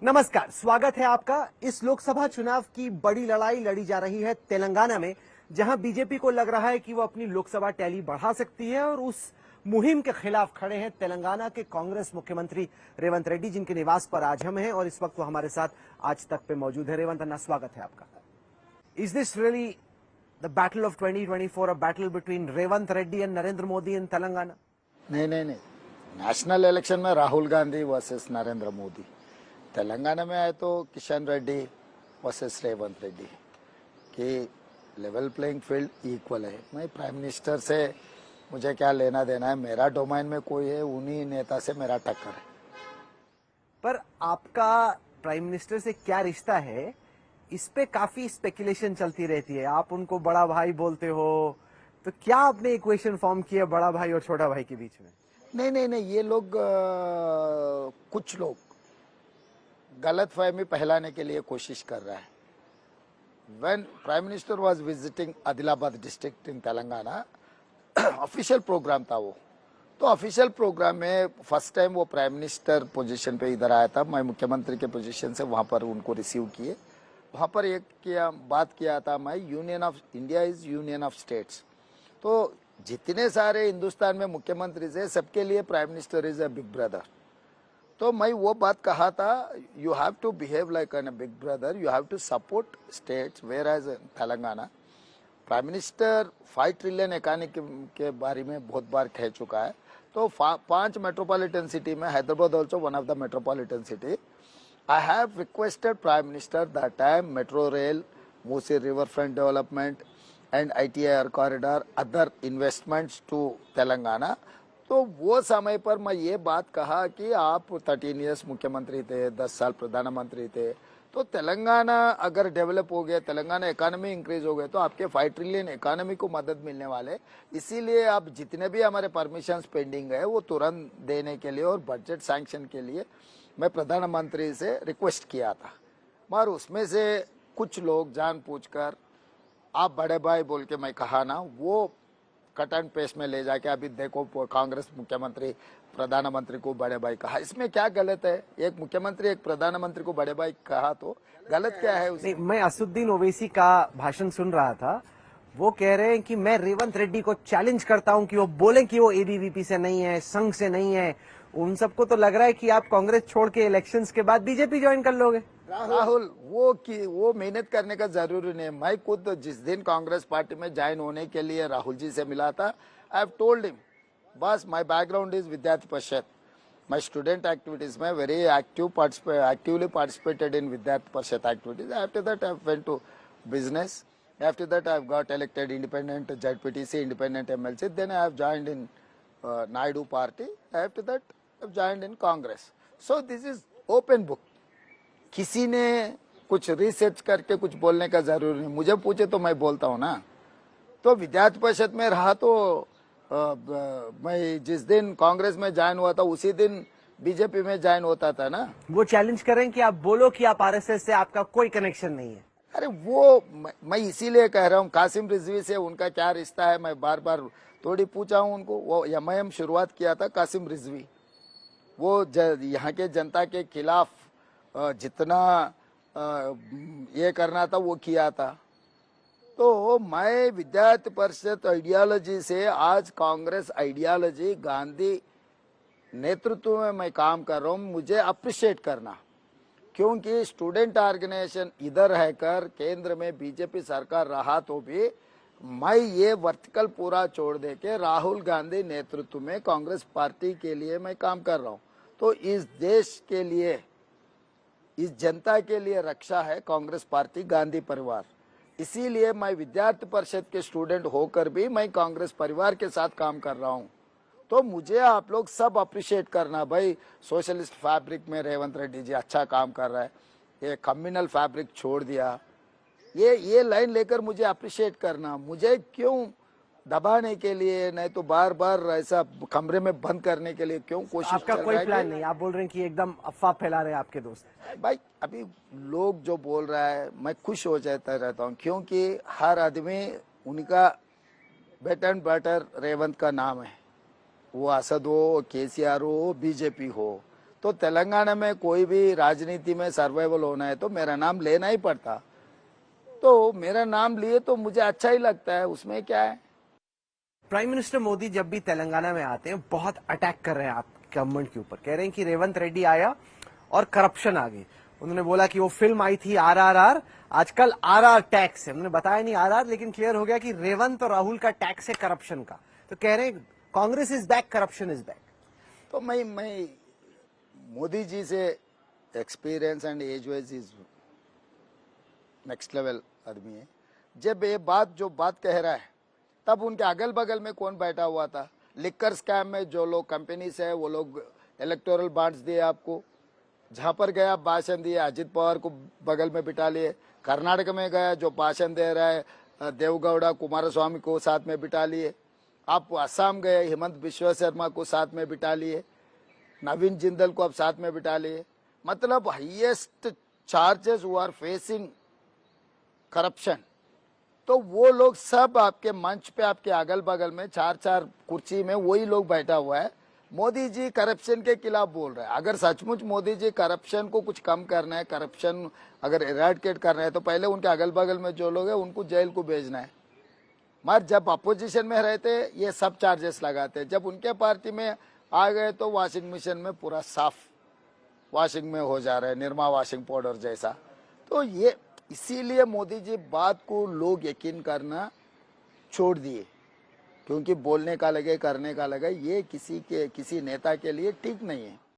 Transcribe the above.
नमस्कार, स्वागत है आपका। इस लोकसभा चुनाव की बड़ी लड़ाई लड़ी जा रही है तेलंगाना में, जहां बीजेपी को लग रहा है कि वो अपनी लोकसभा टैली बढ़ा सकती है और उस मुहिम के खिलाफ खड़े हैं तेलंगाना के कांग्रेस मुख्यमंत्री रेवंत रेड्डी, जिनके निवास पर आज हम हैं और इस वक्त वो हमारे साथ आज तक पे मौजूद है। रेवंत अन्ना, स्वागत है आपका। Is this really the battle of 2024, a battle between Revanth Reddy and Narendra Modi in Telangana? नहीं। नेशनल इलेक्शन में राहुल गांधी वर्सेस नरेंद्र मोदी। तेलंगाना में आए तो किशन रेड्डी वर्सेस रेवंत रेड्डी की लेवल प्लेइंग फील्ड इक्वल है। मैं प्राइम मिनिस्टर से मुझे क्या लेना देना है, मेरा डोमेन में कोई है, उन्हीं नेता से मेरा टक्कर है। पर आपका प्राइम मिनिस्टर से क्या रिश्ता है, इस पे काफी स्पेकुलेशन चलती रहती है। आप उनको बड़ा भाई बोलते हो, तो क्या आपने इक्वेशन फॉर्म किया बड़ा भाई और छोटा भाई के बीच में? नहीं, ये लोग कुछ लोग गलत फहमी फैलाने के लिए कोशिश कर रहा है। When Prime Minister was visiting Adilabad district in Telangana, official programme था वो, तो ऑफिशियल प्रोग्राम में फर्स्ट टाइम वो प्राइम मिनिस्टर पोजीशन पे इधर आया था। मैं मुख्यमंत्री के पोजीशन से वहां पर उनको रिसीव किए। वहां पर बात किया था, मैं union of India is union of states. तो जितने सारे हिंदुस्तान में मुख्यमंत्री थे, सबके लिए prime minister is a big brother. तो मैं वो बात कहा था, you have to behave like an big brother, you have to support states, whereas Telangana prime minister 5 trillion economy के बारे में बहुत बार कह चुका है। तो 5 मेट्रोपॉलिटन सिटी में Hyderabad also one of the metropolitan city. I have requested prime minister that time metro rail, Musi river front development and ITI corridor, other investments to Telangana. तो वो समय पर मैं ये बात कहा कि आप 13 इयर्स मुख्यमंत्री थे, 10 साल प्रधानमंत्री थे, तो तेलंगाना अगर डेवलप हो गया, तेलंगाना इकोनॉमी इंक्रीज हो गए, तो आपके 5 ट्रिलियन इकोनॉमी को मदद मिलने वाले। इसीलिए आप जितने भी हमारे परमिशन पेंडिंग है वो तुरंत देने के लिए और बजट सैंक्शन के लिए मैं प्रधानमंत्री से रिक्वेस्ट किया था। मगर उसमें से कुछ लोग जानबूझकर आप बड़े भाई बोल के मैं कहा ना, वो कट एंड पेस्ट में ले जाके अभी देखो कांग्रेस मुख्यमंत्री प्रधानमंत्री को बड़े भाई कहा। इसमें क्या गलत है? एक मुख्यमंत्री एक प्रधानमंत्री को बड़े भाई कहा तो गलत क्या है उसमें? नहीं, मैं असुद्दीन ओवैसी का भाषण सुन रहा था। वो कह रहे हैं कि मैं रेवंत रेड्डी को चैलेंज करता हूं कि वो बोलें कि वो ABVP से नहीं है, संघ से नहीं है। उन सबको तो लग रहा है कि आप कांग्रेस छोड़ के इलेक्शंस के बाद बीजेपी ज्वाइन कर लोगे। राहुल, वो मेहनत करने का जरूरी नहीं। मैं खुद जिस दिन कांग्रेस पार्टी में ज्वाइन होने के लिए राहुल जी से मिला था, आई हैव टोल्ड हिम, बस my background is Vidyarthi Parishad, my student activities में very actively participated in Vidyarthi Parishad activities. After that I went to business, after that I have got elected independent ZPTC, independent MLC, then I have joined in Naidu party, after that I have joined in Congress. So this is open book, किसी ने कुछ research करके कुछ बोलने का जरूरी नहीं। मुझे पूछे तो मैं बोलता हूँ ना। तो विद्यार्थी परिषद में रहा तो मैं जिस दिन कांग्रेस में ज्वाइन हुआ था उसी दिन बीजेपी में ज्वाइन होता था ना। वो चैलेंज करें कि आप बोलो कि आप RSS से आपका कोई कनेक्शन नहीं है। अरे वो मैं इसीलिए कह रहा हूँ, कासिम रिजवी से उनका क्या रिश्ता है, मैं बार बार थोड़ी पूछा हूँ उनको। वो MIM शुरुआत किया था कासिम रिजवी, वो यहाँ के जनता के खिलाफ जितना ये करना था वो किया था। तो मैं विद्यार्थी परिषद आइडियोलॉजी से आज कांग्रेस आइडियोलॉजी, गांधी नेतृत्व में मैं काम कर रहा हूँ। मुझे अप्रिशिएट करना, क्योंकि स्टूडेंट ऑर्गेनाइजेशन इधर रहकर केंद्र में बीजेपी सरकार रहा तो भी मैं ये वर्टिकल पूरा छोड़ दे के राहुल गांधी नेतृत्व में कांग्रेस पार्टी के लिए मैं काम कर रहा हूँ। तो इस देश के लिए, इस जनता के लिए रक्षा है कांग्रेस पार्टी, गांधी परिवार। इसीलिए मैं विद्यार्थी परिषद के स्टूडेंट होकर भी मैं कांग्रेस परिवार के साथ काम कर रहा हूँ। तो मुझे आप लोग सब अप्रिशिएट करना भाई। सोशलिस्ट फैब्रिक में रेवंत रेड्डी जी अच्छा काम कर रहा है, ये कम्युनल फैब्रिक छोड़ दिया, ये लाइन लेकर मुझे अप्रिशिएट करना। मुझे क्यों दबाने के लिए, नहीं तो बार बार ऐसा कमरे में बंद करने के लिए क्यों कोशिश आपका चल कोई रहा है? प्लान नहीं? आप बोल रहे हैं कि एकदम अफवाह फैला रहे हैं आपके दोस्त। भाई अभी लोग जो बोल रहा है मैं खुश हो जाता रहता हूँ, क्योंकि हर आदमी उनका बेटर एंड बेटर रेवंत का नाम है। वो असद हो, KCR हो, बीजेपी हो, तो तेलंगाना में कोई भी राजनीति में सर्वाइवल होना है तो मेरा नाम लेना ही पड़ता। तो मेरा नाम लिए तो मुझे अच्छा ही लगता है, उसमें क्या है। प्राइम मिनिस्टर मोदी जब भी तेलंगाना में आते हैं बहुत अटैक कर रहे हैं आप गवर्नमेंट के ऊपर, कह रहे हैं कि रेवंत रेड्डी आया और करप्शन आ गई। उन्होंने बोला कि वो फिल्म आई थी RRR, आजकल RR टैक्स है। उन्होंने बताया नहीं RR, लेकिन क्लियर हो गया कि रेवंत और राहुल का टैक्स है करप्शन का। तो कह रहे हैं Congress is back, corruption is back. तो मैं मोदी जी से experience and age wise is next level आदमी है। जब ये बात जो बात कह रहा है तब उनके अगल बगल में कौन बैठा हुआ था? लिकर स्कैम में जो लोग कंपनी से है वो लोग इलेक्टोरल बॉन्ड्स दिए आपको, जहां पर गया भाषण दिए, अजित पवार को बगल में बिठा लिए। कर्नाटक में गया जो भाषण दे रहा है देवगौड़ा कुमारस्वामी को साथ में बिठा लिए। आप असम गए हेमंत बिश्वा शर्मा को साथ में बिठा लिए, नवीन जिंदल को आप साथ में बिठा लिए। मतलब highest charges who are facing corruption, तो वो लोग सब आपके मंच पे आपके अगल बगल में चार चार कुर्सी में वही लोग बैठा हुआ है। मोदी जी करप्शन के खिलाफ बोल रहे हैं। अगर सचमुच मोदी जी करप्शन को कुछ कम करना है, करप्शन अगर इरेडिकेट करना है, तो पहले उनके अगल बगल में जो लोग हैं उनको जेल को भेजना है। मगर जब अपोजिशन में रहते ये सब चार्जेस लगाते, जब उनके पार्टी में आ गए तो वॉशिंग मशीन में पूरा साफ वॉशिंग में हो जा रहा है, निर्मा वॉशिंग पाउडर जैसा। तो ये इसीलिए मोदी जी बात को लोग यकीन करना छोड़ दिए, क्योंकि बोलने का लगे करने का लगे ये किसी नेता के लिए ठीक नहीं है।